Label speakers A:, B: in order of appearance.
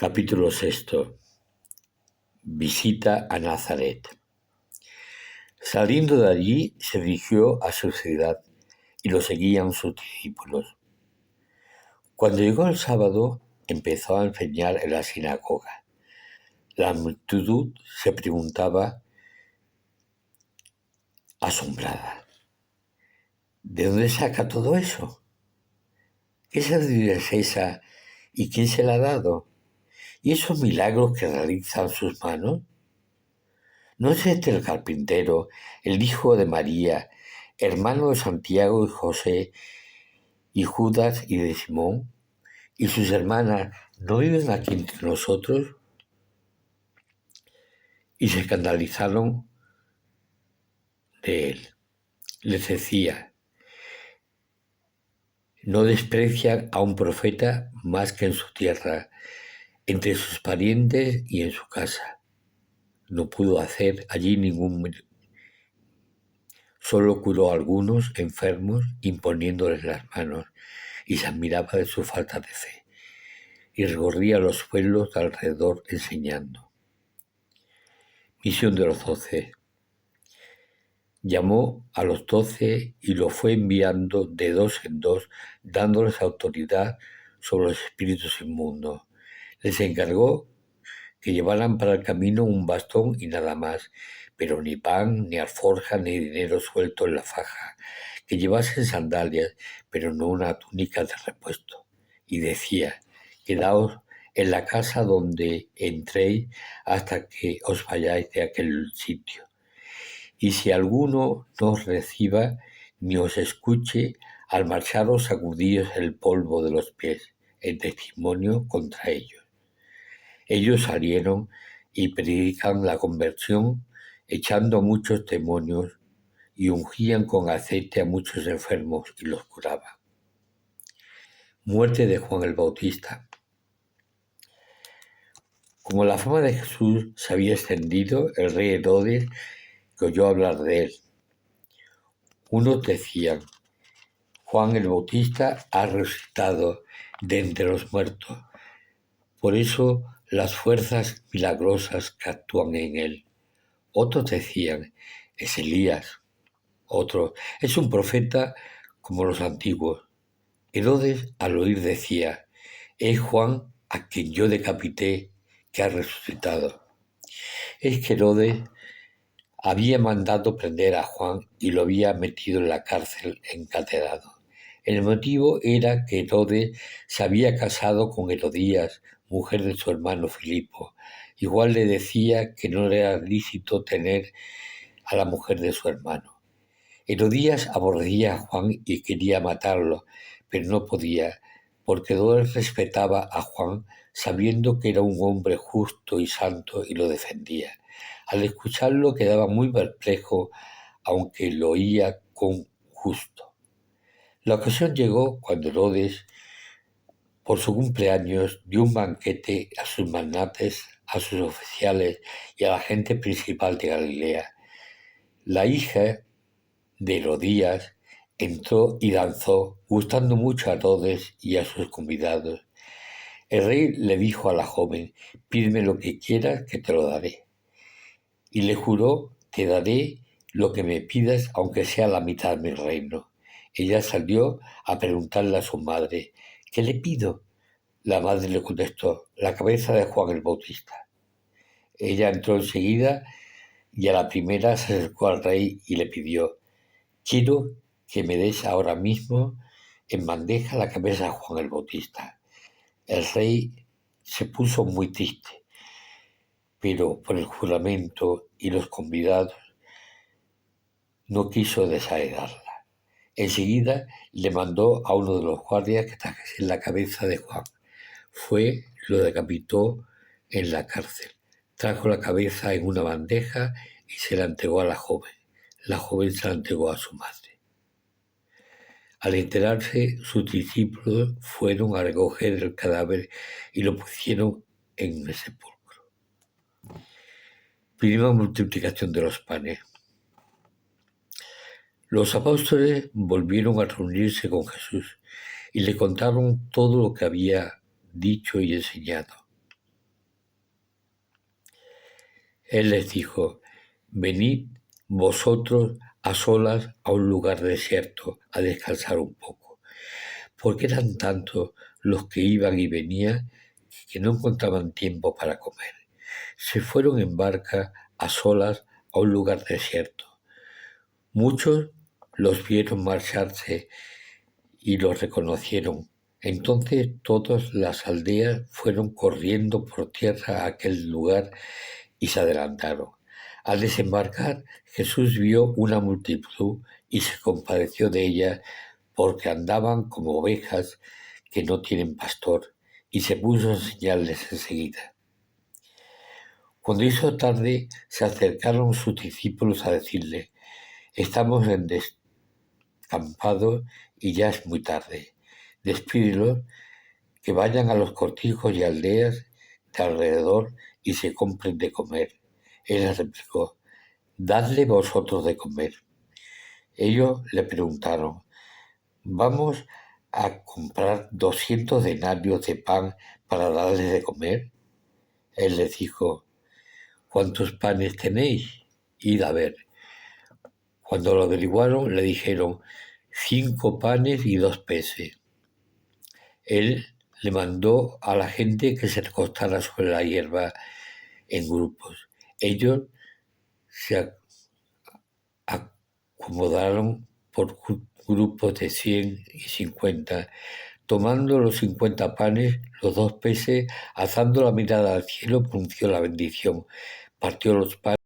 A: Capítulo sexto. Visita a Nazaret. Saliendo de allí, se dirigió a su ciudad y lo seguían sus discípulos. Cuando llegó el sábado, empezó a enseñar en la sinagoga. La multitud se preguntaba, asombrada, ¿de dónde saca todo eso? ¿Qué sabiduría es esa y quién se la ha dado? ¿Y esos milagros que realizan sus manos? ¿No es este el carpintero, el hijo de María, hermano de Santiago y José, y Judas y de Simón? ¿Y sus hermanas no viven aquí entre nosotros? Y se escandalizaron de él. Les decía, no desprecian a un profeta más que en su tierra, entre sus parientes y en su casa. No pudo hacer allí ningún milagro. Solo curó a algunos enfermos imponiéndoles las manos, y se admiraba de su falta de fe, y recorría los pueblos de alrededor enseñando. Misión de los 12. Llamó a los 12 y los fue enviando de dos en dos, dándoles autoridad sobre los espíritus inmundos. Les encargó que llevaran para el camino un bastón y nada más, pero ni pan, ni alforja, ni dinero suelto en la faja, que llevasen sandalias, pero no una túnica de repuesto. Y decía, quedaos en la casa donde entréis hasta que os vayáis de aquel sitio. Y si alguno no os reciba, ni os escuche, al marcharos sacudíos el polvo de los pies, en testimonio contra ellos. Ellos salieron y predican la conversión, echando muchos demonios, y ungían con aceite a muchos enfermos y los curaban. Muerte de Juan el Bautista. Como la fama de Jesús se había extendido, el rey Herodes, que oyó hablar de él, unos decían, Juan el Bautista ha resucitado de entre los muertos, por eso las fuerzas milagrosas que actúan en él. Otros decían, es Elías. Otros, es un profeta como los antiguos. Herodes al oír decía, es Juan a quien yo decapité que ha resucitado. Es que Herodes había mandado prender a Juan y lo había metido en la cárcel encadenado. El motivo era que Herodes se había casado con Herodías, mujer de su hermano Filipo. Igual le decía que no era lícito tener a la mujer de su hermano. Herodías aborrecía a Juan y quería matarlo, pero no podía, porque Herodes respetaba a Juan, sabiendo que era un hombre justo y santo, y lo defendía. Al escucharlo quedaba muy perplejo, aunque lo oía con gusto. La ocasión llegó cuando Herodes, por su cumpleaños, dio un banquete a sus magnates, a sus oficiales y a la gente principal de Galilea. La hija de Herodías entró y danzó, gustando mucho a Herodes y a sus convidados. El rey le dijo a la joven, pídeme lo que quieras que te lo daré. Y le juró, te daré lo que me pidas, aunque sea la mitad de mi reino. Ella salió a preguntarle a su madre, ¿qué le pido? La madre le contestó, la cabeza de Juan el Bautista. Ella entró enseguida y a la primera se acercó al rey y le pidió, quiero que me des ahora mismo en bandeja la cabeza de Juan el Bautista. El rey se puso muy triste, pero por el juramento y los convidados no quiso desheredarla. Enseguida le mandó a uno de los guardias que trajese la cabeza de Juan. Fue, lo decapitó en la cárcel. Trajo la cabeza en una bandeja y se la entregó a la joven. La joven se la entregó a su madre. Al enterarse, sus discípulos fueron a recoger el cadáver y lo pusieron en el sepulcro. Primera multiplicación de los panes. Los apóstoles volvieron a reunirse con Jesús y le contaron todo lo que había dicho y enseñado. Él les dijo: venid vosotros a solas a un lugar desierto a descansar un poco, porque eran tantos los que iban y venían que no encontraban tiempo para comer. Se fueron en barca a solas a un lugar desierto. Muchos los vieron marcharse y los reconocieron. Entonces todas las aldeas fueron corriendo por tierra a aquel lugar y se adelantaron. Al desembarcar, Jesús vio una multitud y se compadeció de ella, porque andaban como ovejas que no tienen pastor, y se puso a enseñarles enseguida. Cuando hizo tarde, se acercaron sus discípulos a decirle: estamos en descampado y ya es muy tarde. Despídelos, que vayan a los cortijos y aldeas de alrededor y se compren de comer. Él les replicó: dadle vosotros de comer. Ellos le preguntaron: ¿vamos a comprar 200 denarios de pan para darles de comer? Él les dijo: ¿cuántos panes tenéis? Id a ver. Cuando lo averiguaron, le dijeron: 5 panes y 2 peces. Él le mandó a la gente que se recostara sobre la hierba en grupos. Ellos se acomodaron por grupos de 100 y 50, tomando los 50 panes, los 2 peces, alzando la mirada al cielo, pronunció la bendición, partió los panes